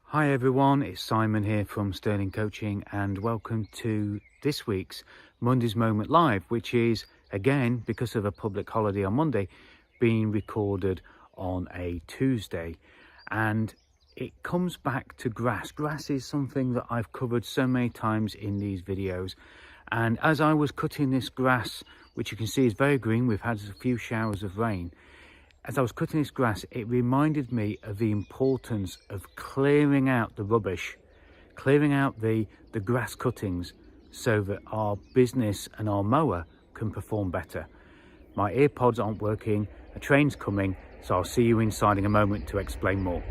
Hi everyone, it's Simon here from Sterling Coaching and welcome to this week's Monday's Moment Live, which is, again, because of a public holiday on Monday, being recorded on a Tuesday. And it comes back to grass. Grass is something that I've covered so many times in these videos. And as I was cutting this grass, which you can see is very green, we've had a few showers of rain. As I was cutting this grass, it reminded me of the importance of clearing out the rubbish, clearing out the grass cuttings so that our business and our mower can perform better. My earpods aren't working, a train's coming, so I'll see you inside in a moment to explain more.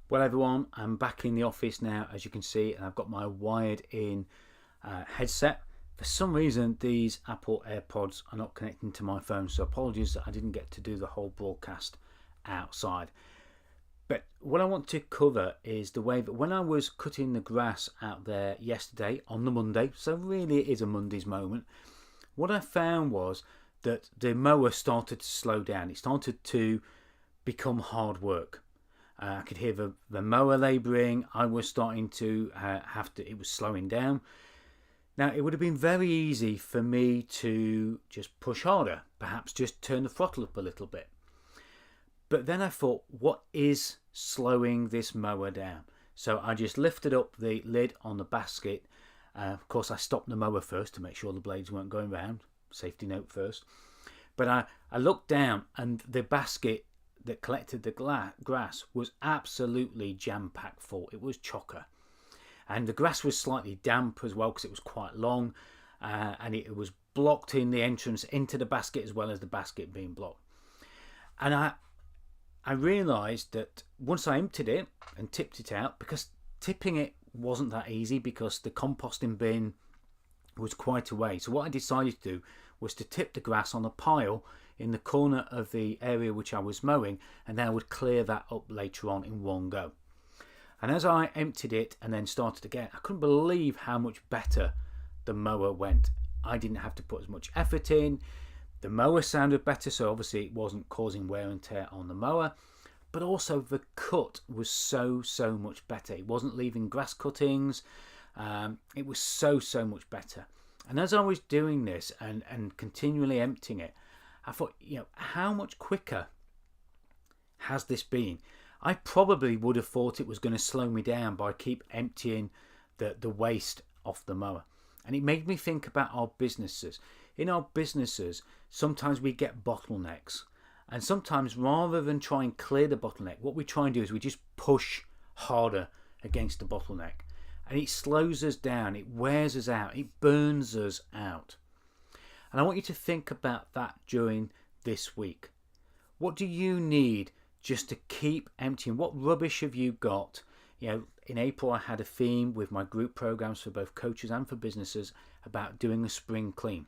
Well everyone, I'm back in the office now, as you can see, and I've got my wired in headset. For some reason these Apple AirPods are not connecting to my phone, so apologies that I didn't get to do the whole broadcast outside. But what I want to cover is the way that when I was cutting the grass out there yesterday on the Monday, so really it is a Monday's moment, what I found was that the mower started to slow down. It started to become hard work. I could hear the mower labouring. I was starting to it was slowing down. Now, it would have been very easy for me to just push harder, perhaps just turn the throttle up a little bit. But then I thought, what is slowing this mower down? So I just lifted up the lid on the basket. Of course, I stopped the mower first to make sure the blades weren't going round. Safety note first. But I looked down and the basket that collected the grass was absolutely jam-packed full. It was chocker. And the grass was slightly damp as well because it was quite long, and it was blocked in the entrance into the basket as well as the basket being blocked. And I realised that once I emptied it and tipped it out, because tipping it wasn't that easy because the composting bin was quite a way. So what I decided to do was to tip the grass on a pile in the corner of the area which I was mowing, and then I would clear that up later on in one go. And as I emptied it and then started again, I couldn't believe how much better the mower went. I didn't have to put as much effort in. The mower sounded better, so obviously it wasn't causing wear and tear on the mower, but also the cut was so much better. It wasn't leaving grass cuttings. It was so much better. And as I was doing this and continually emptying it, I thought, how much quicker has this been? I probably would have thought it was going to slow me down by keep emptying the waste off the mower. And it made me think about our businesses. In our businesses, sometimes we get bottlenecks. And sometimes rather than try and clear the bottleneck, what we try and do is we just push harder against the bottleneck. And it slows us down, it wears us out, it burns us out. And I want you to think about that during this week. What do you need just to keep emptying? What rubbish have you got? In April I had a theme with my group programs for both coaches and for businesses about doing a spring clean.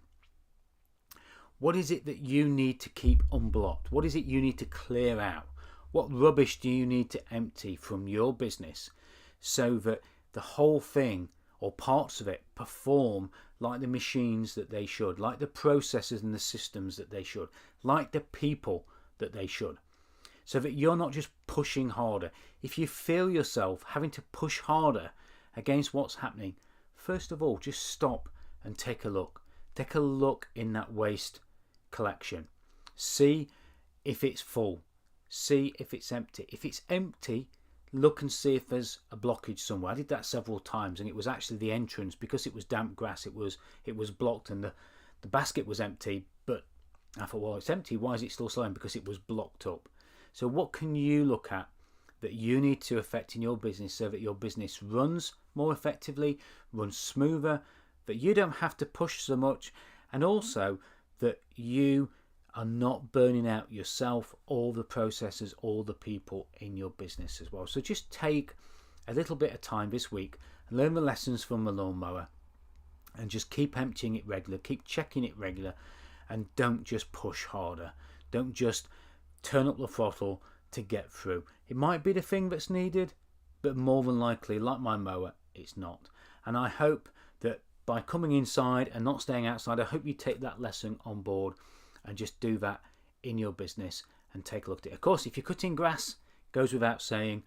What is it that you need to keep unblocked? What is it you need to clear out? What rubbish do you need to empty from your business so that the whole thing or parts of it perform like the machines that they should, like the processes and the systems that they should, like the people that they should, so that you're not just pushing harder. If you feel yourself having to push harder against what's happening, first of all, just stop and take a look. Take a look in that waste collection. See if it's full. See if it's empty. If it's empty, look and see if there's a blockage somewhere. I did that several times, and it was actually the entrance, because it was damp grass. It was blocked, and the basket was empty. But I thought, well, it's empty. Why is it still slowing? Because it was blocked up. So what can you look at that you need to affect in your business so that your business runs more effectively, runs smoother, that you don't have to push so much, and also that you are not burning out yourself, all the processes, all the people in your business as well. So just take a little bit of time this week and learn the lessons from the lawnmower, and just keep emptying it regular, keep checking it regular, and don't just push harder. Don't just turn up the throttle to get through. It might be the thing that's needed, but more than likely, like my mower, it's not. And I hope that by coming inside and not staying outside. I hope you take that lesson on board and just do that in your business and take a look at it. Of course, if you're cutting grass, goes without saying,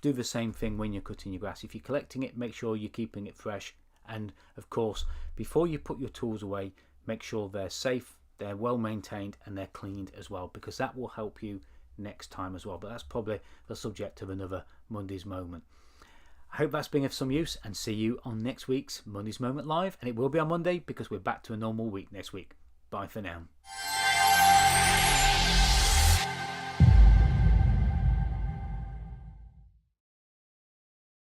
do the same thing when you're cutting your grass. If you're collecting it, make sure you're keeping it fresh. And of course, before you put your tools away, make sure they're safe, they're well maintained, and they're cleaned as well, because that will help you next time as well. But that's probably the subject of another Monday's Moment. I hope that's been of some use, and see you on next week's Monday's Moment Live. And it will be on Monday because we're back to a normal week next week. Bye for now.